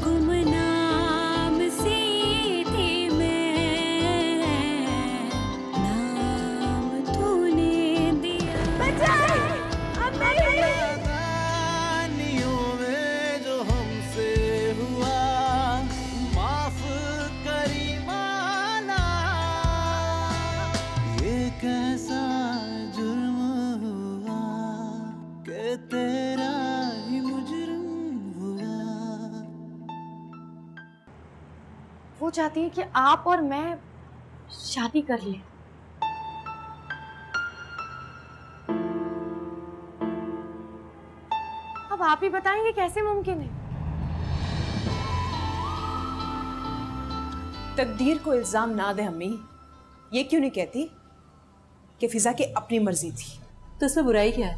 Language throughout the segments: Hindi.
गुमनाम सी थी मैं, नाम तूने दिया। बचाए नादानियों में जो हमसे हुआ, माफ करी माना। ये कैसा जुर्म हुआ कि तेरा ही मुजरिम हुआ। वो चाहती है कि आप और मैं शादी कर लें। अब आप ही बताएंगे कैसे मुमकिन है? तकदीर को इल्जाम ना दे अम्मी। ये क्यों नहीं कहती कि फिजा की अपनी मर्जी थी? तो इसमें बुराई क्या है?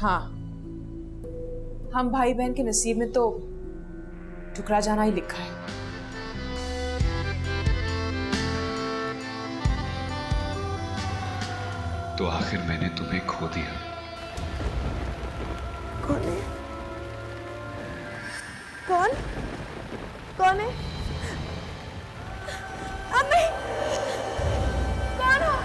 हाँ, हम भाई बहन के नसीब में तो ठुकरा जाना ही लिखा है। तो आखिर मैंने तुम्हें खो दिया। कौन है? कौन? कौन है? अम्मी! कौन हो?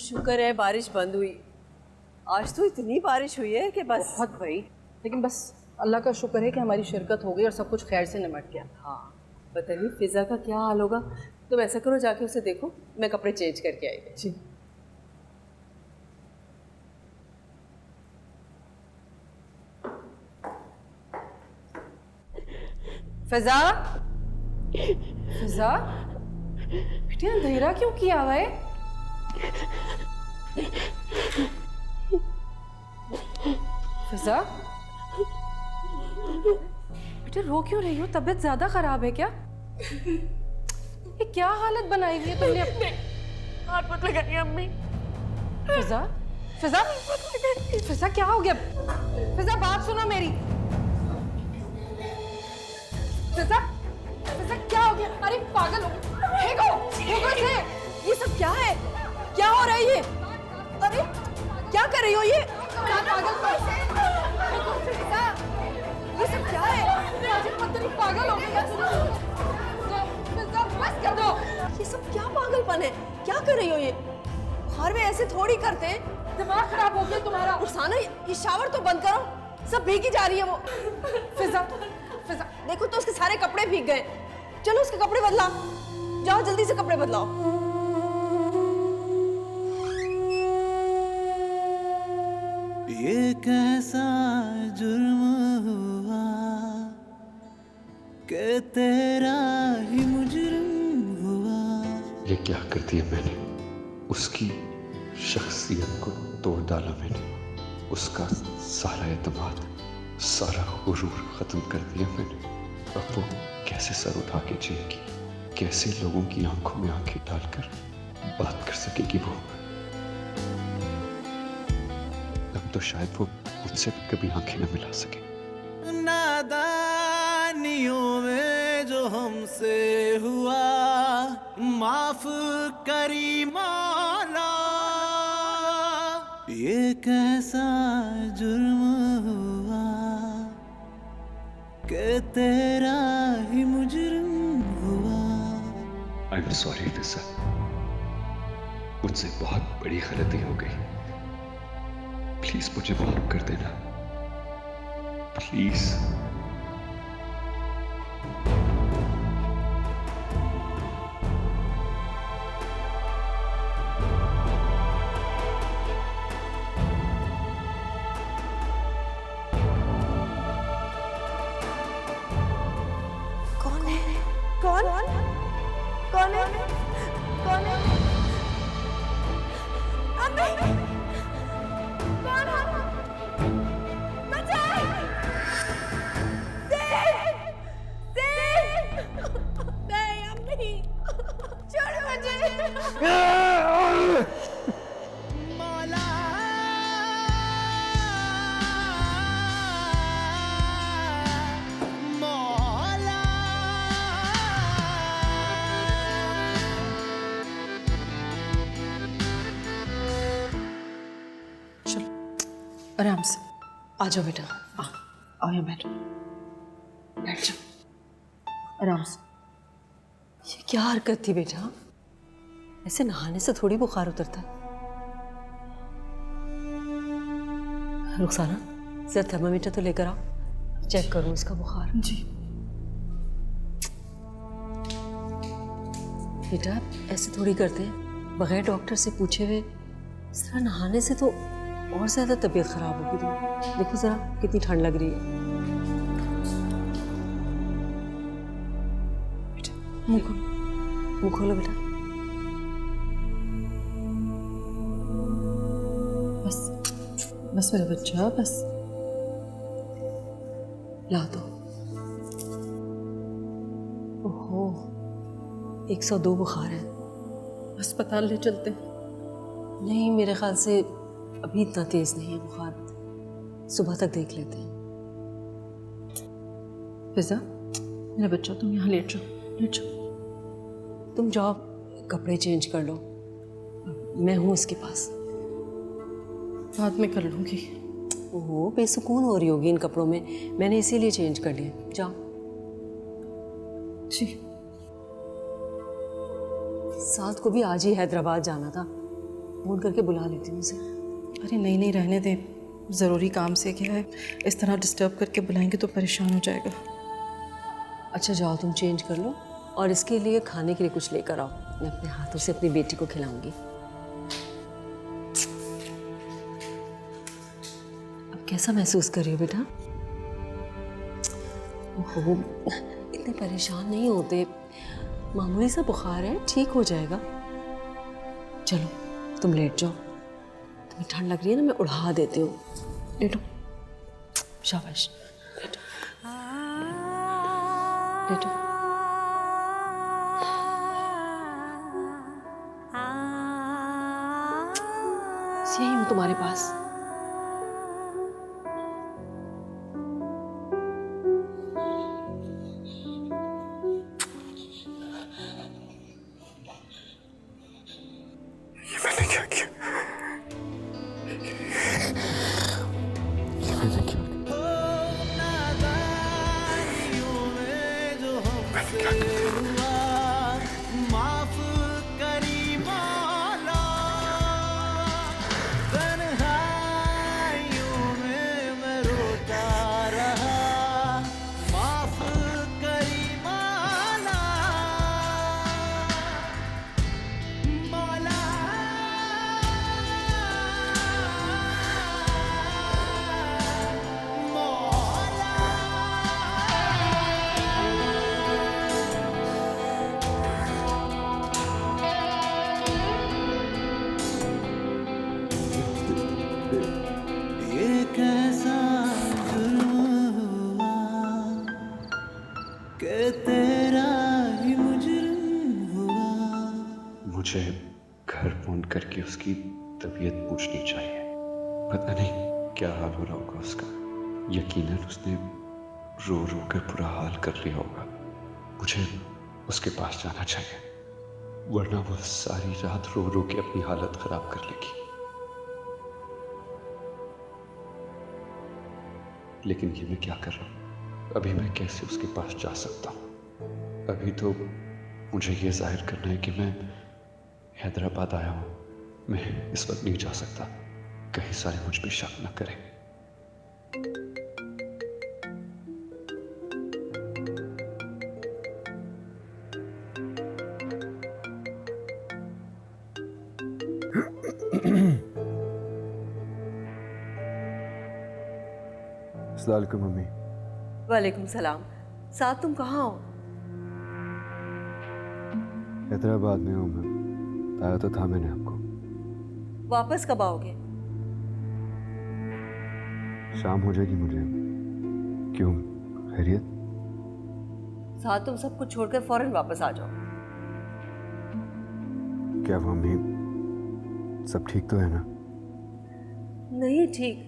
शुक्र है बारिश बंद हुई। आज तो इतनी बारिश हुई है कि बस बहुत भाई, लेकिन बस अल्लाह का शुक्र है कि हमारी शिरकत हो गई और सब कुछ खैर से निमट गया। हाँ, बताइए फिजा का क्या हाल होगा। तुम ऐसा करो, जाके उसे देखो, मैं कपड़े चेंज करके आई। जी। फिजा, फिजा बेटी अंधेरा क्यों किया हुआ है? फिजा बेटा रो क्यों रही हो? तबीयत ज्यादा खराब है क्या? ये क्या हालत बनाई हुई है तुमने अपने? हाथ मत लगाइए अम्मी। फिजा, फिजा, फिजा क्या हो गया? फिजा बात सुनो मेरी। फिजा, फिजा क्या हो गया? अरे पागल हो, फेंको, फेंको इसे। ये सब क्या है? क्या हो रहा है ये? अरे क्या कर रही हो ये? पागल फेंको फिजा। ये सब क्या है? पत्नी पागल हो गई। फिजा बस कर दो। ये सब क्या पागलपन है? क्या कर रही हो ये? बुखार में ऐसे थोड़ी करते हैं। दिमाग खराब हो गया तुम्हारा। रुखसाना ये शावर तो बंद करो, सब भीगी जा रही है वो। फिजा, फिजा देखो तो उसके सारे कपड़े भीग गए। चलो उसके कपड़े बदलाओ, जाओ जल्दी से कपड़े बदलाओ। ये कैसा जुर्म हुआ कि तेरा ही मुजरिम हुआ। ये क्या कर दिया मैंने? उसकी शख्सियत को तोड़ डाला मैंने। उसका सारा एतमाद, सारा गुरूर खत्म कर दिया मैंने। अब वो कैसे सर उठा के जिएगी? कैसे लोगों की आंखों में आंखें डालकर बात कर सकेगी वो? अब तो शायद वो मुझसे भी कभी आंखें न मिला सके। नादानियों में जो हमसे हुआ, माफ करी मौला। ये कैसा जुर्म हुआ कि तेरा ही मुजरिम हुआ। आई एम सॉरी फिजा, मुझसे बहुत बड़ी गलती हो गई। प्लीज मुझे माफ कर देना, प्लीज। कौन है? कौन? कौन है? कौन है? अम्मी! कौन है? बचाए! आराम से आ जाओ बेटा, आओ यहाँ बैठो, बैठ जाओ आराम से। ये क्या हरकत थी बेटा? ऐसे नहाने से थोड़ी बुखार उतरता है। रुखसाना, जरा थर्मामीटर तो लेकर आओ, चेक करूं इसका बुखार। जी बेटा ऐसे थोड़ी करते हैं, बगैर डॉक्टर से पूछे हुए इस तरह नहाने से तो और ज्यादा तबीयत खराब होगी तुम्हारी। देखो जरा कितनी ठंड लग रही है। बेटा मुंह खोलो बेटा। बस मेरा बच्चा, बस ला दो। ओहो 102 बुखार है। अस्पताल ले चलते हैं। नहीं, मेरे ख्याल से अभी इतना तेज नहीं है बुखार, सुबह तक देख लेते हैं। फिजा, मेरा बच्चा तुम यहाँ लेट जाओ, लेट जाओ। तुम जाओ कपड़े चेंज कर लो, मैं हूँ उसके पास। बाद में कर लूँगी। ओहो बेसुकून हो रही होगी इन कपड़ों में, मैंने इसीलिए चेंज कर लिए। जाओ। जी। साथ को भी आज ही हैदराबाद जाना था, फोन करके बुला लेती हूँ उसे। अरे नहीं नहीं, रहने दे, ज़रूरी काम से क्या है, इस तरह डिस्टर्ब करके बुलाएंगे तो परेशान हो जाएगा। अच्छा जाओ तुम चेंज कर लो, और इसके लिए खाने के लिए कुछ लेकर आओ, मैं अपने हाथों से अपनी बेटी को खिलाऊंगी। अब कैसा महसूस कर रही हो बेटा? ओहो इतने परेशान नहीं होते, मामूली सा बुखार है, ठीक हो जाएगा। चलो तुम लेट जाओ, तुम्हें ठंड लग रही है ना, मैं उड़ा देती हूँ। लेटो, शाबाश, लेटो लेटो। यही हूँ तुम्हारे पास। मैंने क्या किया? ये मैंने क्या किया? मैंने क्या किया? माफ करी मौला, तन्हाइयों में मैं रोता रहा। माफ करी मौला, मौला ये कैसा जुर्म हुआ कि तेरा ही मुजरिम हुआ। मुझे घर फोन करके उसकी तबीयत पूछनी चाहिए। पता नहीं क्या हाल हो रहा होगा उसका। यकीनन उसने रो रो कर बुरा हाल कर लिया होगा। मुझे उसके पास जाना चाहिए, वरना वो सारी रात रो रो के अपनी हालत खराब कर लेगी। लेकिन ये मैं क्या कर रहा हूँ? अभी मैं कैसे उसके पास जा सकता हूँ? अभी तो मुझे ये जाहिर करना है कि मैं हैदराबाद आया हूँ। मैं इस वक्त नहीं जा सकता, कहीं सारे मुझ पे शक न करें। अस्सलाम वालेकुम मम्मी। वालेकुम सलाम। साथ तुम कहाँ हो? हैदराबाद में हूँ मैं, बताया तो था मैंने आपको। वापस कब आओगे? शाम हो जाएगी मुझे। क्यों, खैरियत? साथ तुम सब कुछ छोड़कर फौरन वापस आ जाओ। क्या मम्मी सब ठीक तो है ना? नहीं ठीक,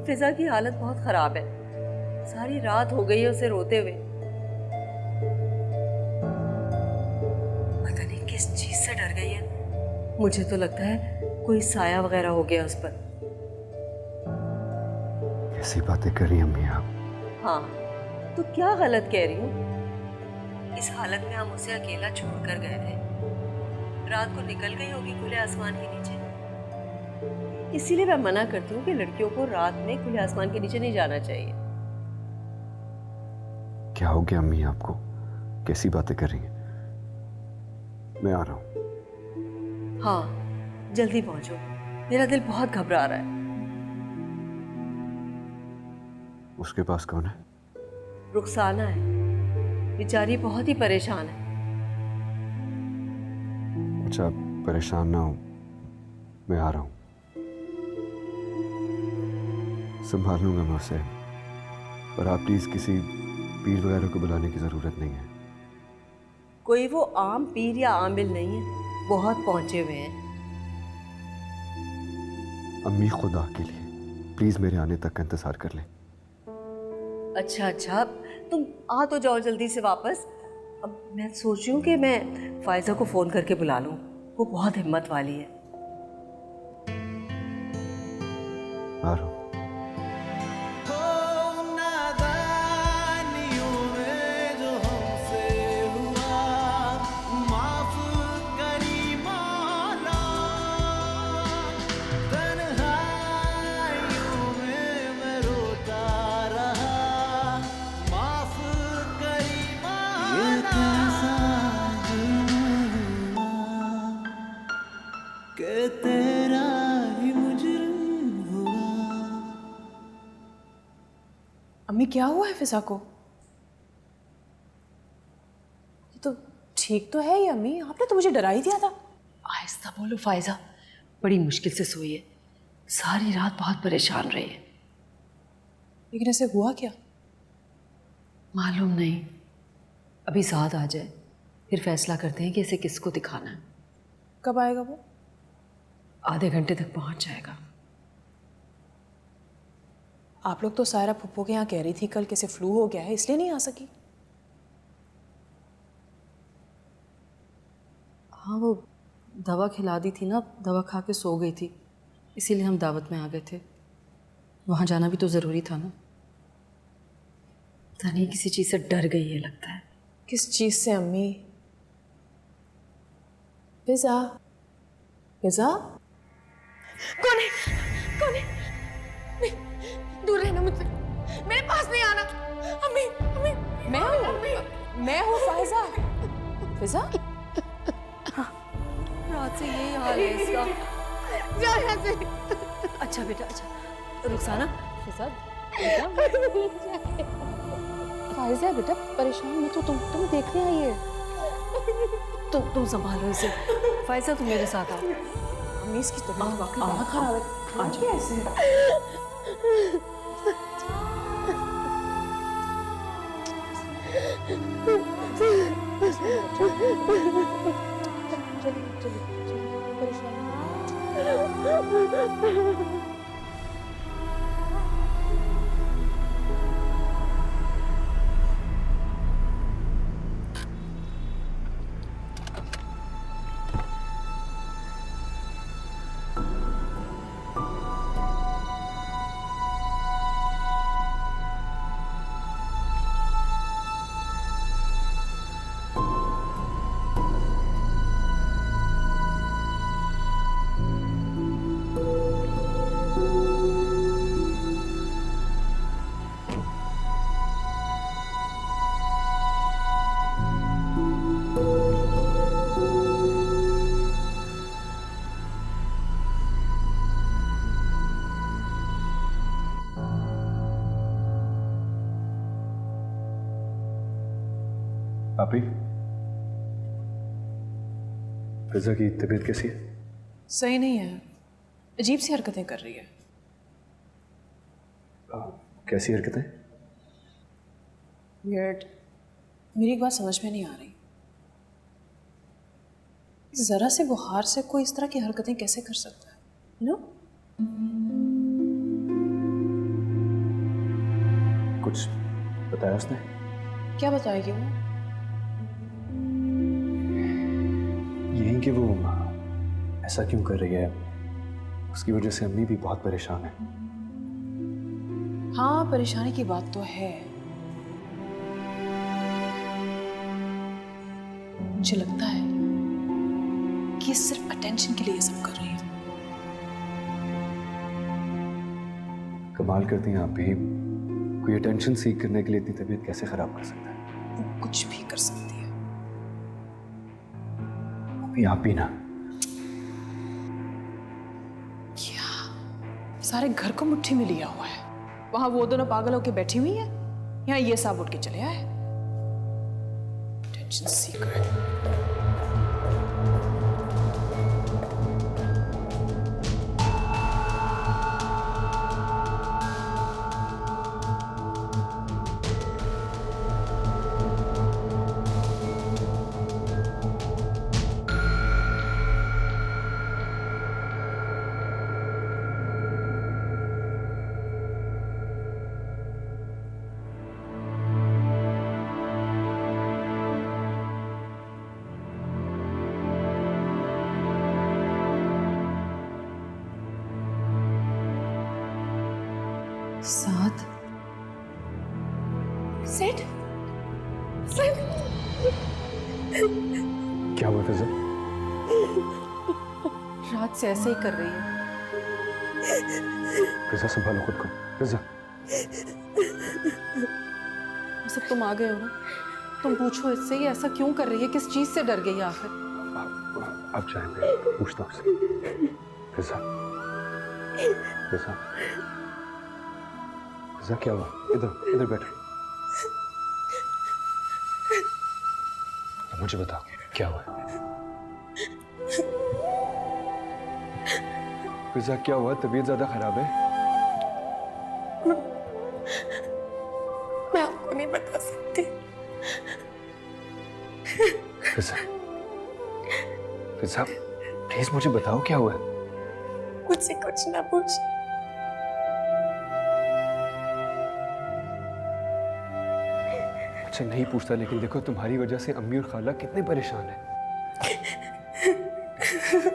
फिजा की हालत बहुत खराब है, सारी रात हो गई है उसे रोते हुए। पता नहीं किस चीज से डर गई है, मुझे तो लगता है कोई साया वगैरह हो गया उस पर। कैसी बातें कर रही हैं अम्मी आप? हाँ, तो क्या गलत कह रही हूँ? इस हालत में हम उसे अकेला छोड़कर गए थे। रात को निकल गई होगी खुले आसमान के नीचे। इसीलिए मैं मना करती हूँ कि लड़कियों को रात में खुले आसमान के नीचे नहीं जाना चाहिए। क्या हो गया अम्मी आपको? कैसी बातें कर रही हैं? मैं आ रहा हूँ। हाँ, जल्दी पहुंचो, मेरा दिल बहुत घबरा रहा है। उसके पास कौन है? रुखसाना है, बेचारी बहुत ही परेशान है। अच्छा, परेशान ना हो, मैं आ रहा हूँ। संभाल लूंगा मैं उसे। पर आप प्लीज किसी पीर वगैरह को बुलाने की जरूरत नहीं है। कोई वो आम पीर या आमिल नहीं है, बहुत पहुंचे हुए हैं। अम्मी खुदा के लिए प्लीज मेरे आने तक का इंतजार कर लें। अच्छा अच्छा, तुम आ तो जाओ जल्दी से वापस। अब मैं सोच रही हूँ कि मैं फायजा को फ़ोन करके बुला लूँ, वो बहुत हिम्मत वाली है। आ रहा हूँ। कि तेरा ही मुजरिम हुआ। अम्मी क्या हुआ है फिजा को? ये तो ठीक तो है ही अम्मी, आपने तो मुझे डरा ही दिया था। आहिस्ता बोलो फायजा, बड़ी मुश्किल से सोई है, सारी रात बहुत परेशान रही है। लेकिन ऐसे हुआ क्या? मालूम नहीं, अभी साथ आ जाए फिर फैसला करते हैं कि इसे किसको दिखाना है। कब आएगा वो? आधे घंटे तक पहुंच जाएगा। आप लोग तो सायरा फुप्पो के यहाँ कह रही थी कल कैसे फ्लू हो गया है, इसलिए नहीं आ सकी। हाँ, वो दवा खिला दी थी ना, दवा खा के सो गई थी, इसीलिए हम दावत में आ गए थे। वहाँ जाना भी तो ज़रूरी था ना। पता नहीं किसी चीज़ से डर गई है लगता है। किस चीज़ से अम्मी? फिजा, फिजा? कौन है? कौन है? नहीं, दूर रहना मुझसे, मेरे पास नहीं आना। अम्मी, अम्मी, मैं हूँ फायजा। फिजा? रात से यही हाल है इसका। जा यहाँ से। अच्छा बेटा, अच्छा रुखसाना, फिजा फायजा बेटा परेशान मत हो, तुम देखने आई है। तुम संभालो इसे। फायजा तुम मेरे साथ आओ। अम्मी इसकी तबीयत वाकई बहुत खराब है। आज कैसे? आपी, फिजा की तबीयत कैसी है? सही नहीं है, अजीब सी हरकतें कर रही है। कैसी हरकतें? वियर्ड। मेरी एक बात समझ में नहीं आ रही, जरा से बुखार से कोई इस तरह की हरकतें कैसे कर सकता है? नो? कुछ बताया उसने? क्या बताएगी वो? यही कि वो ऐसा क्यों कर रही है? उसकी वजह से अम्मी भी बहुत परेशान है। हाँ, परेशानी की बात तो है। मुझे लगता है कि ये सिर्फ अटेंशन के लिए ये सब कर रही है। कमाल करती हैं आप भी। कोई अटेंशन सीख करने के लिए इतनी तबीयत कैसे खराब कर सकता है? वो कुछ भी कर सकती है। अभी आप भी ना। क्या सारे घर को मुट्ठी में लिया हुआ है? वहां वो दोनों पागल होके बैठी हुई है, यहाँ ये साहब उठ के चले आए। टेंशन सीकर। साथ सेठ, सेठ, क्या हुआ फिजा? रात से ऐसे ही कर रही है। फिजा संभालो खुद को। फिजा, सब तुम आ गए हो ना, तुम पूछो इससे ये ऐसा क्यों कर रही है, किस चीज से डर गई है आखिर? आप जाएंगे, पूछता हूँ उससे। फिजा, फिजा, फिजा क्या हुआ? इधर इधर बैठो। मुझे बताओ क्या हुआ? फिजा क्या हुआ? तबीयत ज्यादा खराब है? मैं आपको नहीं बता सकती। फिजा, फिजा प्लीज मुझे बताओ क्या हुआ? मुझसे कुछ ना पूछ। अच्छा नहीं पूछता, लेकिन देखो तुम्हारी वजह से अम्मी और खाला कितने परेशान हैं।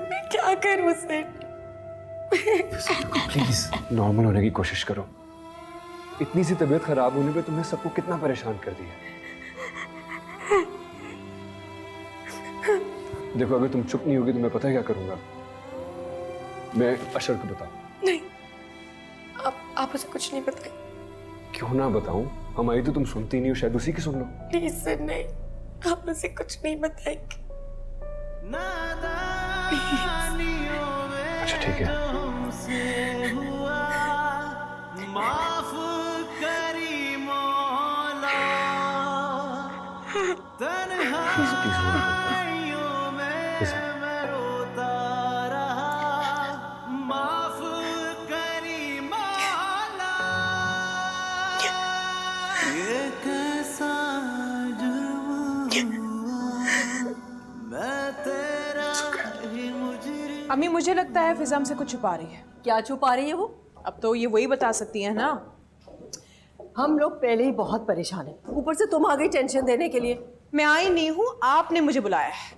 मैं क्या करूं सेठ? प्लीज नॉर्मल होने की कोशिश करो। इतनी सी तबीयत खराब होने पे तुमने सबको कितना परेशान कर दिया। देखो अगर तुम चुप नहीं होगी तो मैं पता है क्या करूंगा। मैं अशर को बताऊं। नहीं, आप उसे कुछ नहीं बताइए। क्यों ना बताऊं? हमारी तो तुम सुनती नहीं हो, शायद उसी की सुन लो। प्लीज सर, नहीं, आप उसे कुछ नहीं बताएंगे। अच्छा ठीक है। माफ करी मौला, तन्हाइयों में मैं रोता रहा, माफ करी मौला। ये कैसा जुर्म हुआ, मैं तेरा ही मुजरिम। अम्मी, मुझे लगता है फिजा हमसे कुछ छुपा रही है। क्या छुपा रही है वो? अब तो ये वही बता सकती है ना। हम लोग पहले ही बहुत परेशान हैं, ऊपर से तुम आ गई टेंशन देने के लिए। मैं आई नहीं हूँ, आपने मुझे बुलाया है।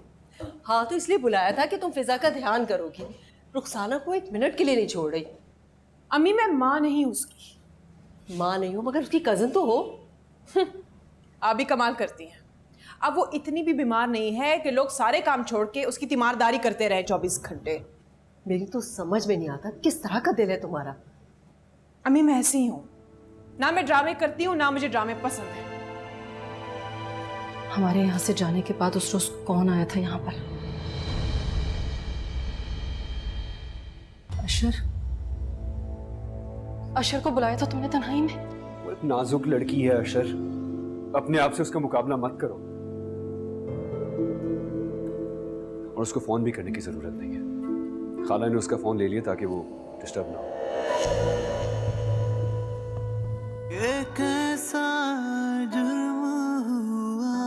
हाँ तो इसलिए बुलाया था कि तुम फिजा का ध्यान करोगी। रुखसाना को एक मिनट के लिए नहीं छोड़ रही। अम्मी, मैं माँ नहीं हूँ उसकी। माँ नहीं हो मगर उसकी कजन तो हो। आप भी कमाल करती हैं। अब वो इतनी भी बीमार नहीं है कि लोग सारे काम छोड़ के उसकी तीमारदारी करते रहे 24 घंटे। मेरी तो समझ में नहीं आता किस तरह का दिल है तुम्हारा। अम्मी, मैं ऐसी ही हूँ, ना मैं ड्रामे करती हूँ ना मुझे ड्रामे पसंद है। हमारे यहाँ से जाने के बाद उस रोज कौन आया था यहाँ पर? अशर, अशर को बुलाया था तुमने तन्हाई में? वो एक नाजुक लड़की है अशर, अपने आप से उसका मुकाबला मत करो। और उसको फोन भी करने की जरूरत नहीं है। खाला ने उसका फोन ले लिया ताकि वो डिस्टर्ब ना हो। ये कैसा जुर्म हुआ,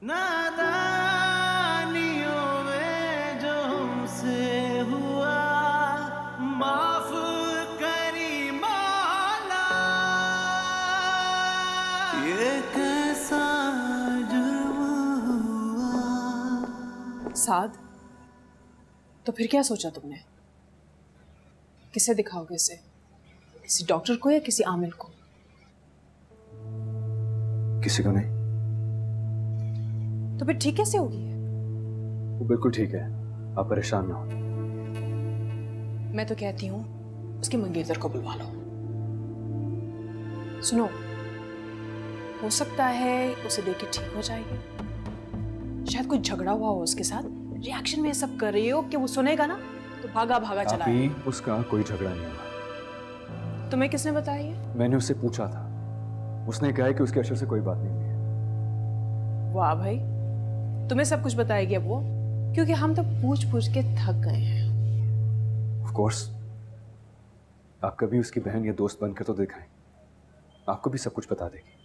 नादानियों में जो हमसे हुआ, माफ करी मौला। ये कैसा जुर्म हुआ। साद, तो फिर क्या सोचा तुमने? किसे दिखाओगे इसे? किसी डॉक्टर को या किसी आमिल को? किसी को नहीं। तो फिर ठीक कैसे होगी? वो बिल्कुल ठीक है, आप परेशान ना हो। मैं तो कहती हूँ उसके मंगेतर को बुलवा लो। सुनो, हो सकता है उसे देख के ठीक हो जाएगी। शायद कोई झगड़ा हुआ हो उसके साथ, रिएक्शन में ये सब कर रही हो कि वो सुनेगा ना तो भागा भागा चला अभी उसका कोई झगड़ा नहीं हुआ। तुम्हें किसने बताया ये? मैंने उससे पूछा था, उसने कहा है कि उसके अशर से कोई बात नहीं हुई है। वाह भाई, तुम्हें सब कुछ बताएगी अब वो? क्योंकि हम तो पूछ पूछ के थक गए हैं। ऑफ कोर्स, आप कभी उसकी बहन या दोस्त बनकर तो दिखाएं, आपको भी सब कुछ बता देगी।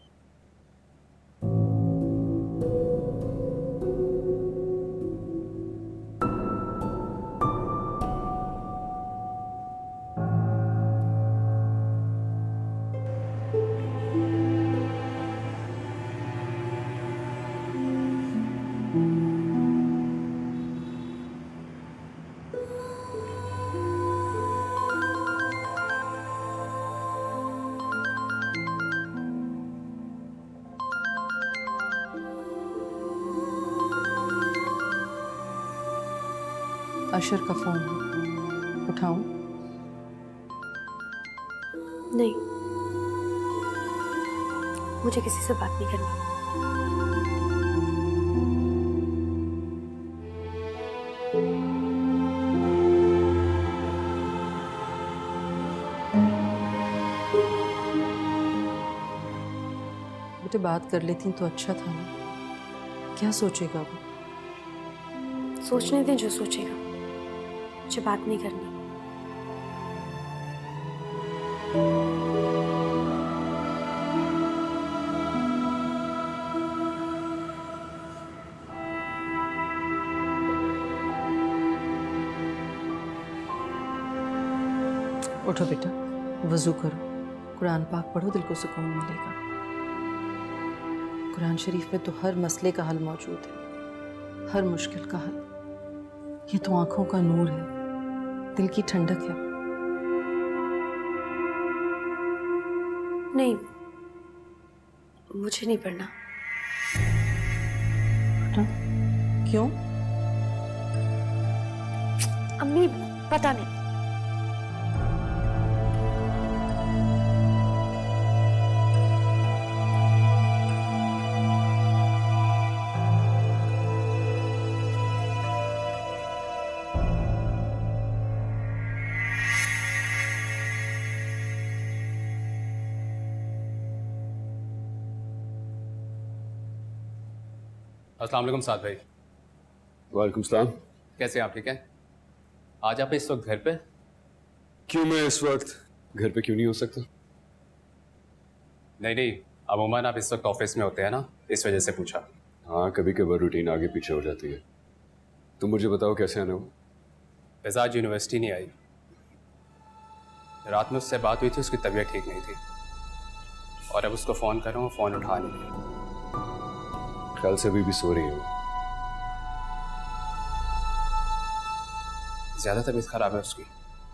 अशर का फोन है, उठाऊं? नहीं, मुझे किसी से बात नहीं करनी। बेटे बात कर लेती तो अच्छा था ना। क्या सोचेगा वो? सोचने दें जो सोचेगा, मुझे बात नहीं करनी। उठो बेटा, वजू करो, कुरान पाक पढ़ो, दिल को सुकून मिलेगा। कुरान शरीफ में तो हर मसले का हल मौजूद है, हर मुश्किल का हल। ये तो आंखों का नूर है, दिल की ठंडक है। नहीं, मुझे नहीं पढ़ना। बेटा क्यों? अम्मी, पता नहीं। अस्सलाम वालेकुम साद भाई। वालेकुम सलाम। कैसे हैं आप? ठीक हैं? आज आप इस वक्त घर पे? क्यों मैं इस वक्त घर पे क्यों नहीं हो सकता? नहीं, अमूमन आप इस वक्त ऑफिस में होते हैं ना, इस वजह से पूछा। हाँ, कभी कभार रूटीन आगे पीछे हो जाती है। तुम मुझे बताओ कैसे आना हो? फिजा आज यूनिवर्सिटी नहीं आई। रात में उससे बात हुई थी, उसकी तबीयत ठीक नहीं थी और अब उसको फ़ोन कर रहा हूँ, फ़ोन उठा नहीं रही। ख्याल से अभी भी सो रही हो? ज़्यादा तबीयत ख़राब है उसकी?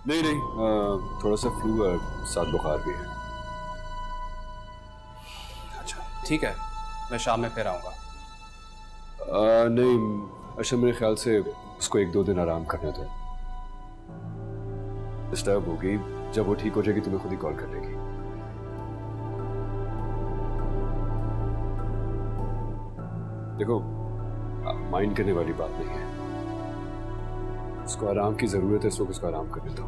नहीं, थोड़ा सा फ्लू और साथ बुखार भी है। अच्छा ठीक है, मैं शाम में फिर आऊँगा। नहीं, अच्छा मेरे ख्याल से उसको 1-2 दिन आराम करना था। डिस्टर्ब होगी, जब वो ठीक हो जाएगी तुम्हें खुद ही कॉल कर लेगी। देखो, माइंड करने वाली बात नहीं है, उसको आराम की जरूरत है, इसको उसको आराम करने दो।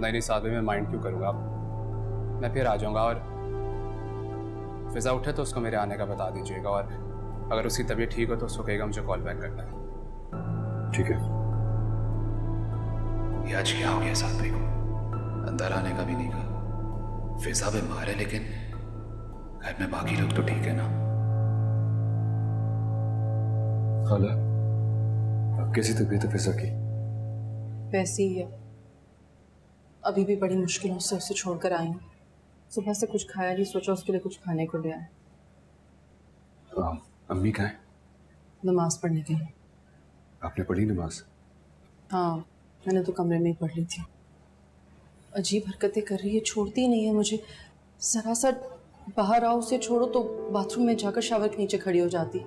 नहीं साथ में मैं माइंड क्यों करूँगा? मैं फिर आ जाऊँगा और फिजा उठे तो उसको मेरे आने का बता दीजिएगा और अगर उसकी तबीयत ठीक हो तो उसको कहेगा मुझे कॉल बैक करना है। ठीक है। ये आज क्या हो गया साथ भाई को? अंदर आने का भी नहीं कहा। फिजा बीमार है लेकिन घर में बाकी लोग तो ठीक है ना? खाला, अब कैसी तबीयत है फिजा की? वैसी ही है, अभी भी बड़ी मुश्किलों से उसे छोड़कर आई हूँ। सुबह से कुछ खाया नहीं, सोचा उसके लिए कुछ खाने को ले आए। अम्मी कहाँ है? नमाज पढ़ने गई। आपने पढ़ी नमाज? हाँ, मैंने तो कमरे में ही पढ़ ली थी। अजीब हरकतें कर रही है, छोड़ती ही नहीं है मुझे। जरा सा बाहर आओ, उसे छोड़ो तो बाथरूम में जाकर शावर के नीचे खड़ी हो जाती।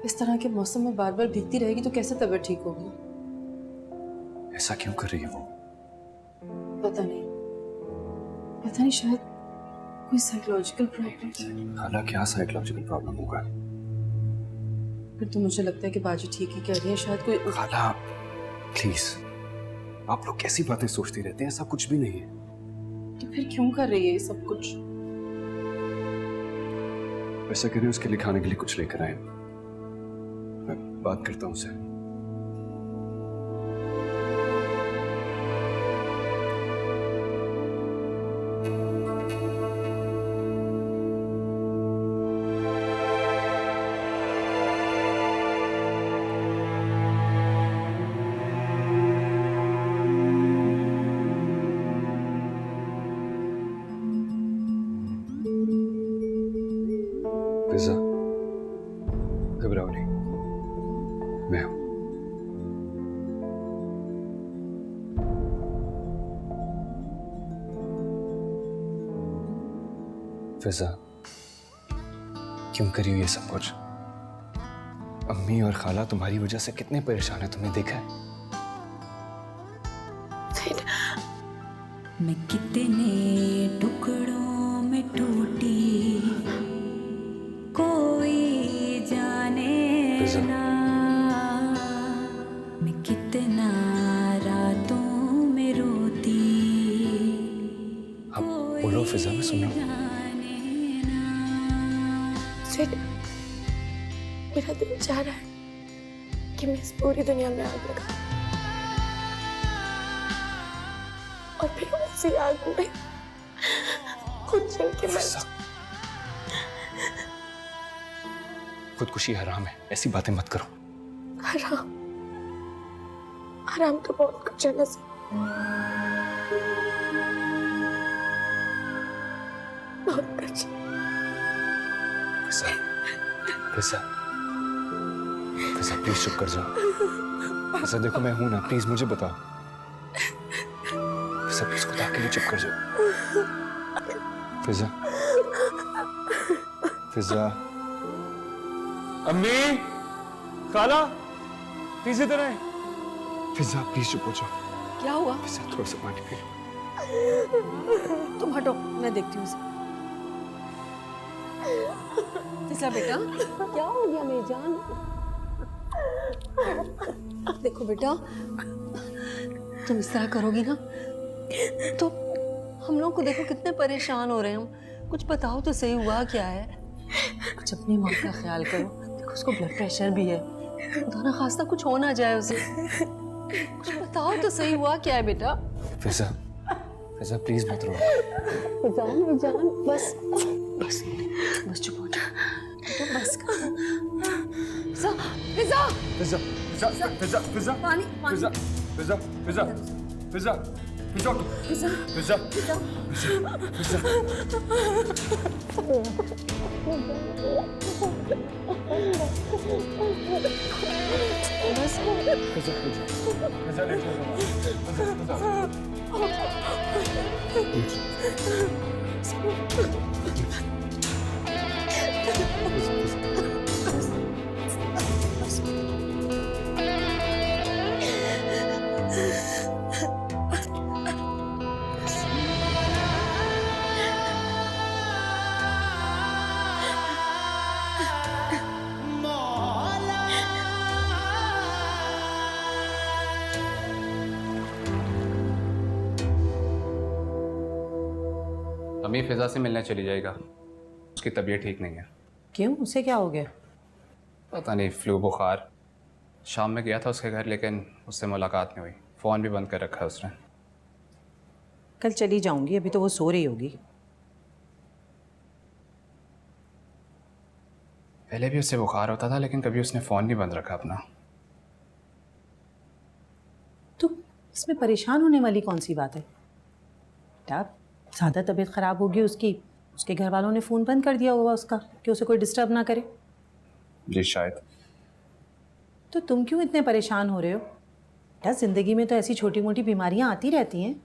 इस तरह के मौसम में बार बार भीगती रहेगी तो कैसे तबीयत ठीक होगी? ऐसा क्यों कर रही है वो? पता नहीं, शायद कोई साइकोलॉजिकल प्रॉब्लम है। खाला, क्या साइकोलॉजिकल प्रॉब्लम होगा? फिर तो मुझे लगता है कि बाजी ठीक ही कह रही है, शायद कोई खाला प्लीज, आप लोग कैसी बातें सोचती रहते हैं? ऐसा कुछ भी नहीं है। तो फिर क्यों कर रही है ये सब कुछ? ऐसा करें, उसके लिए खाने के लिए कुछ लेकर आए, मैं बात करता हूँ उससे। फिजा, घबराओ नहीं, मैं हूं। फिजा, क्यों करी हो ये सब कुछ? अम्मी और खाला तुम्हारी वजह से कितने परेशान है, तुमने देखा है? मैं कितने टुकड़ों में टूटी, कोई जाने ना। मैं कितना रातों में रोती, हाँ, बोलो फिजा, मैं सुन रहा हूँ। मेरा दिल चाह रहा है कि मैं इस पूरी दुनिया में आग लगा और फिर उसी आग में खुद जल के मर जाऊं। खुदकुशी हराम है, ऐसी बातें मत करो। हराम? हराम तो बहुत कुछ है नसीब। बहुत कुछ। फिजा, फिजा, फिजा प्लीज चुप कर जाओ। फिजा देखो, मैं हूं ना, प्लीज मुझे बताओ। फिजा प्लीज खुदा के लिए चुप कर जाओ। फिजा, फिजा, अम्मी, खाला, प्लीज इधर आए। फिजा प्लीज चुप हो जाओ। क्या हुआ? फिजा थोड़ा सा पानी पी लो। तुम हटो, मैं देखती हूँ उसे। फिजा बेटा, क्या हो गया मेरी जान? देखो बेटा, तुम इस तरह करोगी ना तो हम लोग को देखो कितने परेशान हो रहे हैं हम। कुछ बताओ तो सही, हुआ क्या है? कुछ अपनी माँ का ख्याल करो। देखो उसको ब्लड प्रेशर भी है, खुदा ना खास्ता कुछ हो ना जाए उसे। कुछ बताओ तो सही, हुआ क्या है बेटा? फिजा, फिजा प्लीज मत रो। फिजा मेरी जान, बस बस बस चुप हो जा, तो बस कर। फिजा, फिजा, फिजा, फिजा, फिजा, फिजा, पानी, पानी। फिजा, फिजा, फिजा, फिजा, फिजा, फिजा, फिजा, फिजा, लेट हो जाओ। अम्मी फिजा से मिलने चली जाएगा, उसकी तबीयत ठीक नहीं है। क्यों, उसे क्या हो गया? पता नहीं, फ्लू बुखार। शाम में गया था उसके घर लेकिन उससे मुलाकात नहीं हुई, फ़ोन भी बंद कर रखा है उसने। कल चली जाऊंगी, अभी तो वो सो रही होगी। पहले भी उससे बुखार होता था लेकिन कभी उसने फ़ोन नहीं बंद रखा अपना। तो इसमें परेशान होने वाली कौन सी बात है? बेटा, ज़्यादा तबीयत ख़राब होगी उसकी, उसके घर वालों ने फ़ोन बंद कर दिया होगा उसका कि उसे कोई डिस्टर्ब ना करे। जी शायद। तो तुम क्यों इतने परेशान हो रहे हो? बेटा ज़िंदगी में तो ऐसी छोटी मोटी बीमारियां आती रहती हैं।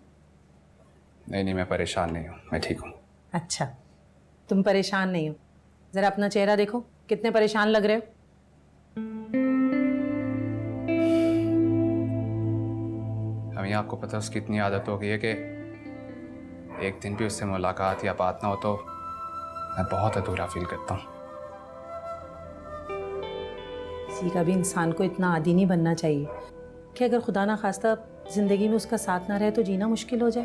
नहीं नहीं, मैं परेशान नहीं हूँ, मैं ठीक हूँ। अच्छा, तुम परेशान नहीं हो? ज़रा अपना चेहरा देखो, कितने परेशान लग रहे हो। हमें आपको पता है उसकी इतनी आदत हो गई है कि एक दिन भी उससे मुलाकात या बात ना हो तो मैं बहुत अधूरा फील करता हूँ। किसी का भी इंसान को इतना आदी नहीं बनना चाहिए कि अगर खुदा ना खास्ता ज़िंदगी में उसका साथ ना रहे तो जीना मुश्किल हो जाए।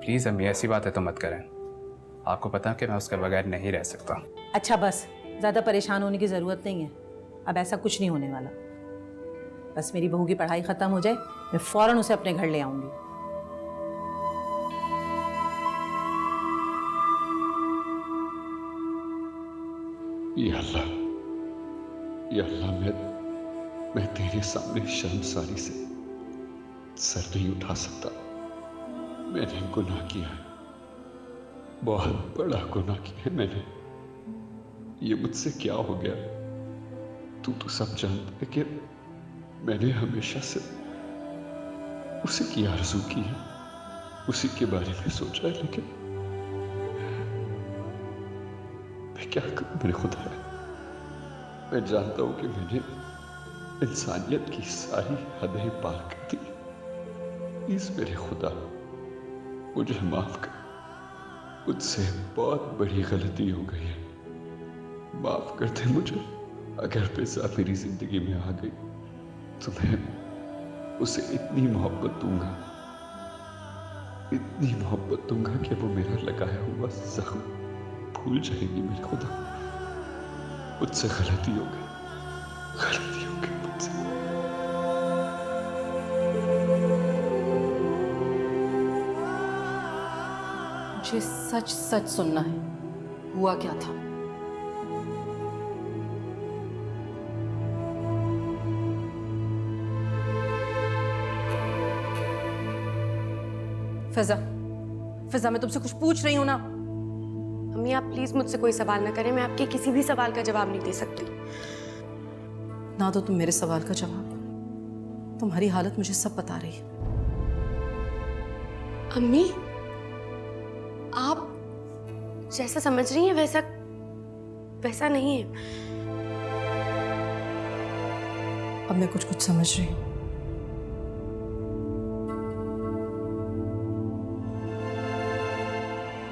प्लीज़ अम्मी, ऐसी बातें तो मत करें। आपको पता है कि मैं उसके बगैर नहीं रह सकता। अच्छा बस, ज़्यादा परेशान होने की ज़रूरत नहीं है। अब ऐसा कुछ नहीं होने वाला। बस मेरी बहू की पढ़ाई ख़त्म हो जाए, मैं फ़ौरन उसे अपने घर ले आऊँगी। या अल्लाह, मैं तेरे सामने शर्मसारी से सर नहीं उठा सकता। मैंने गुनाह किया है, बहुत बड़ा गुनाह किया है मैंने। ये मुझसे क्या हो गया? तू तो सब जानता है कि मैंने हमेशा से उसी की आरज़ू की है, उसी के बारे में सोचा है, लेकिन मैं क्या करूं मेरे खुदा है। मैं जानता हूं कि मैंने इंसानियत की सारी हदें पार कर दी। प्लीज मेरे खुदा मुझे माफ कर, मुझसे बहुत बड़ी गलती हो गई है। माफ कर दे मुझे। अगर पैसा मेरी जिंदगी में आ गई तो मैं उसे इतनी मोहब्बत दूंगा, इतनी मोहब्बत दूंगा कि वो मेरा लगाया हुआ जख्म भूल जाएगी। मेरे खुदा मुझसे गलती हो गई, गलती हो गई मुझसे। मुझे सच सच सुनना है, हुआ क्या था? फिजा, फिजा मैं तुमसे कुछ पूछ रही हूं ना। अम्मी आप प्लीज मुझसे कोई सवाल ना करें, मैं आपके किसी भी सवाल का जवाब नहीं दे सकती। ना तो तुम मेरे सवाल का जवाब, तुम्हारी हालत मुझे सब बता रही है। अम्मी आप जैसा समझ रही हैं वैसा वैसा नहीं है। अब मैं कुछ कुछ समझ रही हूँ।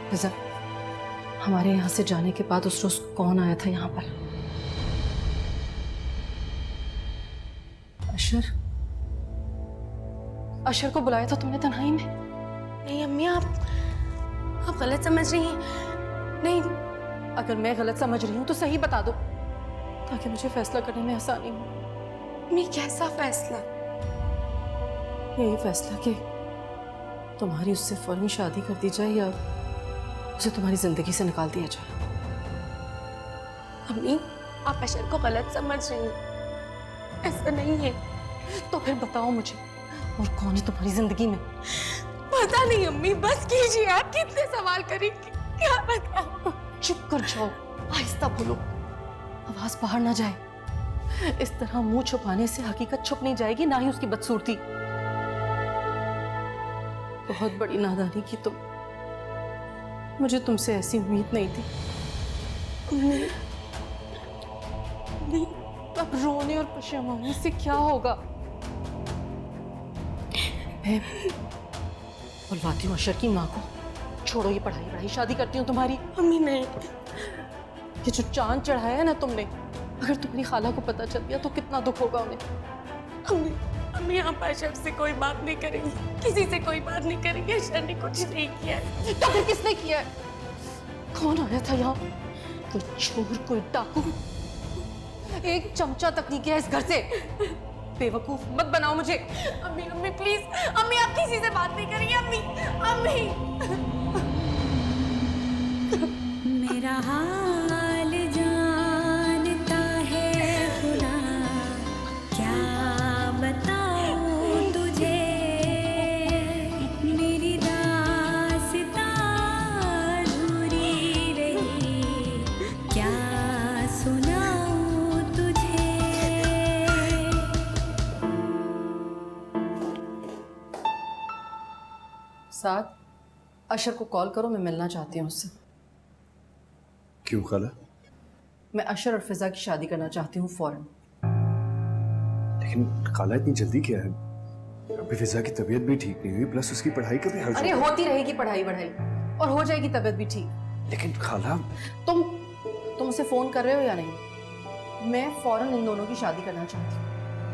फिजा, हमारे यहाँ से जाने के बाद उस रोज कौन आया था यहाँ पर? अशर को बुलाया था तुमने तन्हाई में? नहीं अम्मी आप गलत समझ रही हैं। नहीं, अगर मैं गलत समझ रही हूँ तो सही बता दो ताकि मुझे फैसला करने में आसानी हो। अम्मी कैसा फैसला? यही फैसला कि तुम्हारी उससे फौरन शादी कर दी जाए या उसे तुम्हारी जिंदगी से निकाल दिया जाए। अम्मी आप अशर को गलत समझ रही हैं, ऐसा नहीं है। तो फिर बताओ मुझे, और कौन है तुम्हारी जिंदगी में? पता नहीं अम्मी, बस कीजिए। आप कितने सवाल करेंगे, क्या बताऊं? चुप कर जाओ, आहिस्ता बोलो, आवाज बाहर ना जाए। इस तरह मुंह छुपाने से हकीकत छुप नहीं जाएगी, ना ही उसकी बदसूरती। बहुत बड़ी नादानी की तुम, मुझे तुमसे ऐसी उम्मीद नहीं थी। नहीं, अब रोने और पशेमानी से क्या होगा? मैं बुलवाती हूँ अशर की माँ को। छोड़ो ये पढ़ाई, शादी करती हूँ तुम्हारी। अम्मी नहीं, ये जो चांद चढ़ाया है ना तुमने, अगर तुम्हारी खाला को पता चल गया तो कितना दुख होगा उन्हें। अम्मी आप अशर से कोई बात नहीं करेंगी, किसी से कोई बात नहीं करेंगे। अशर ने कुछ नहीं किया है। तो फिर किसने किया है? कौन आया था यहाँ? कोई चोर, कोई डाकू? एक चमचा तक नहीं किया इस घर से। बेवकूफ मत बनाओ मुझे। अम्मी प्लीज, अम्मी आप किसी से बात नहीं करेंगे। अम्मी मेरा हाल जानता है खुदा, क्या बताऊं तुझे। मेरी दास्तां अधूरी रही, क्या सुनाऊं तुझे। साथ अशर को कॉल करो, मैं मिलना चाहती हूँ उससे। क्यों खाला? मैं अशर और फिजा की शादी करना चाहती हूँ फौरन। लेकिन खाला इतनी जल्दी क्या है? अभी फिजा की तबीयत भी ठीक नहीं हुई, प्लस उसकी पढ़ाई का भी हर्ज अरे होती रहेगी पढ़ाई बढ़ाई और हो जाएगी तबीयत भी ठीक। लेकिन खाला तुम उसे फोन कर रहे हो या नहीं? मैं फौरन इन दोनों की शादी करना चाहती हूँ।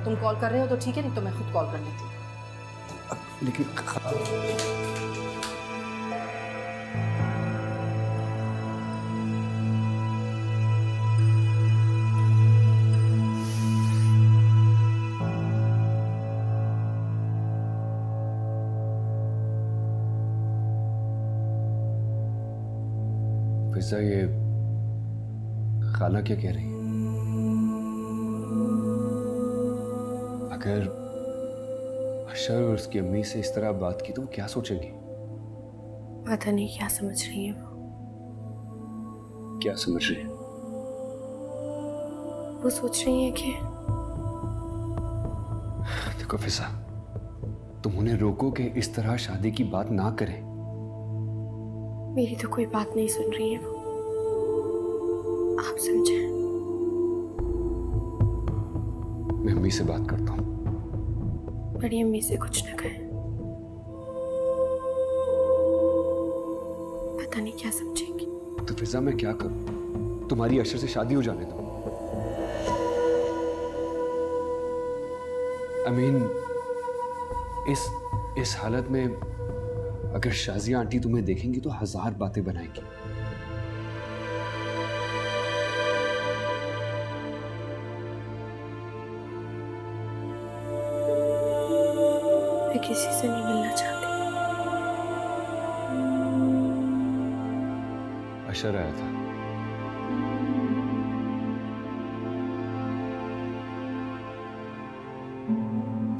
तुम कॉल कर रहे हो तो ठीक है, नहीं तो मैं खुद कॉल कर लेती हूँ। लेकिन फिजा, ये खाला क्या कह रही है? अगर अशर और उसकी अम्मी से इस तरह बात की तो वो क्या सोचेंगी? पता नहीं क्या समझ रही है क्या समझ रही है? वो सोच रही है कि देखो फिजा, तुम उन्हें रोको कि इस तरह शादी की बात ना करें। मेरी तो कोई बात नहीं सुन रही है वो, आप समझे। मैं अम्मी से बात करता हूँ। बड़ी अम्मी से कुछ न कहे, पता नहीं क्या समझेंगी। तो फिजा मैं क्या करूं? तुम्हारी अशर से शादी हो जाने दो। I mean, इस हालत में अगर शाजिया आंटी तुम्हें देखेंगी तो 1000 बातें बनाएंगी। मैं किसी से नहीं मिलना चाहती। अशर आया था।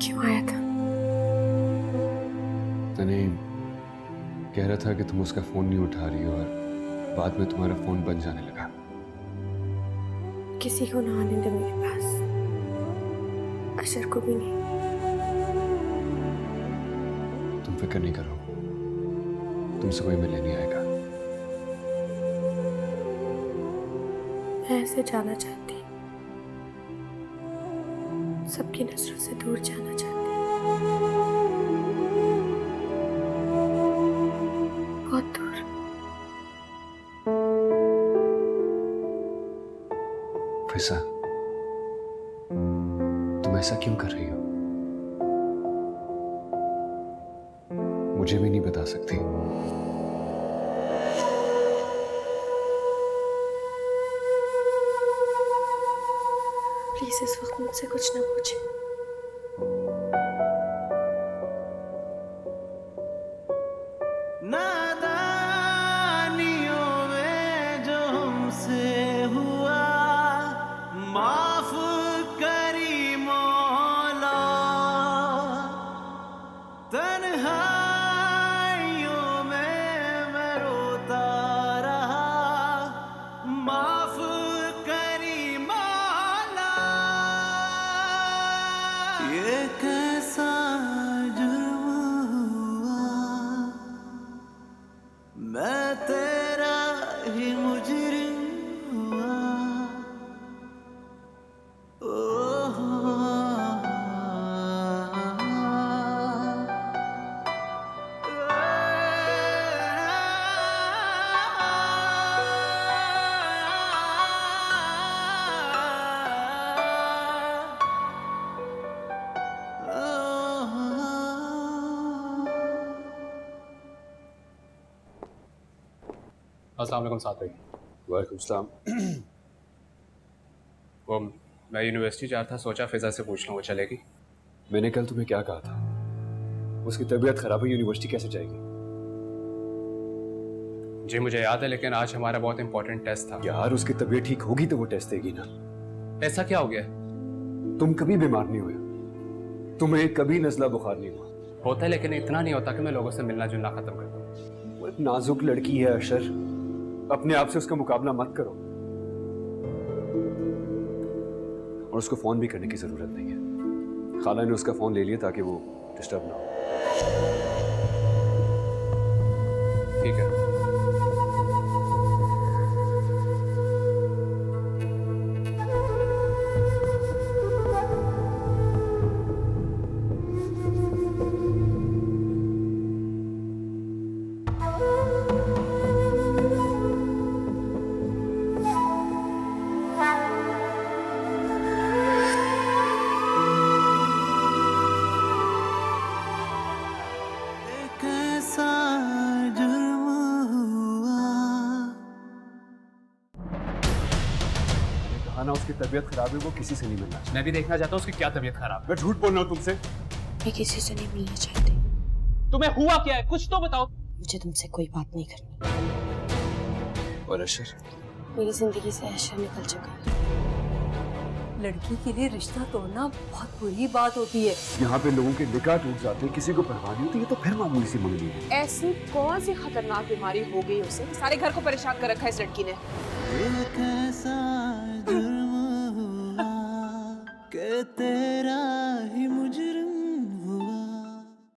क्यों आया था? मैंने कह रहा था कि तुम उसका फोन नहीं उठा रही हो और बाद में तुम्हारा फोन बंद जाने लगा। किसी को ना आने दे मेरे पास, अशर को भी नहीं। तुम फिक्र नहीं करो, तुमसे कोई मिलने नहीं आएगा। मैं ऐसे जाना चाहती, सबकी नजरों से दूर जाना चाहती, बहुत दूर। फिजा, तुम ऐसा क्यों कर रही हो? मुझे भी नहीं बता सकती। प्लीज इस वक्त मुझसे कुछ ना पूछे। नादानियों में जो हमसे हुआ माफ करी मौला, तन्हाइयों में मैं रोता रहा माफ करी मौला। ये कैसा जुर्म हुआ, मैं तेरा ही मुजरिम हुआ। अस्सलाम वालेकुम साथ भाई। वालेकुम सलाम। वो मैं यूनिवर्सिटी जा रहा था, सोचा फिजा से पूछ लूँ वो चलेगी। मैंने कल तुम्हें क्या कहा था? उसकी तबीयत खराब है, यूनिवर्सिटी कैसे जाएगी? जी मुझे याद है, लेकिन आज हमारा बहुत इंपॉर्टेंट टेस्ट था। यार उसकी तबीयत ठीक होगी तो वो टेस्ट देगी ना। ऐसा क्या हो गया? तुम कभी बीमार नहीं हुए, तुम्हें कभी नजला बुखार नहीं हुआ। होता है, लेकिन इतना नहीं होता कि मैं लोगों से मिलना जुलना खत्म कर दूँ। वो एक नाजुक लड़की है अशर, अपने आप से उसका मुकाबला मत करो। और उसको फोन भी करने की जरूरत नहीं है, खाला ने उसका फोन ले लिया ताकि वो डिस्टर्ब ना हो। ठीक है। कैसा जुर्म हुआ। कहा ना उसकी तबीयत खराब है, वो किसी से नहीं मिलना चाहिए। मैं भी देखना चाहता हूँ उसकी क्या तबीयत खराब है। मैं झूठ बोल रहा हूँ तुमसे। मैं किसी से नहीं मिलना चाहती। तुम्हें हुआ क्या है, कुछ तो बताओ। मुझे तुमसे कोई बात नहीं करनी। और अशर? मेरी जिंदगी से ऐशर निकल चुका है। लड़की के लिए रिश्ता तोड़ना बहुत बुरी बात होती है। यहाँ पे लोगों के निकाह टूट जाते हैं, किसी को परवाह नहीं होती, ये तो फिर मामूली सी मंगनी है। ऐसी कौन सी खतरनाक बीमारी हो गई उसे, सारे घर को परेशान कर रखा है इस लड़की ने। ये कैसा जुर्म हुआ कि तेरे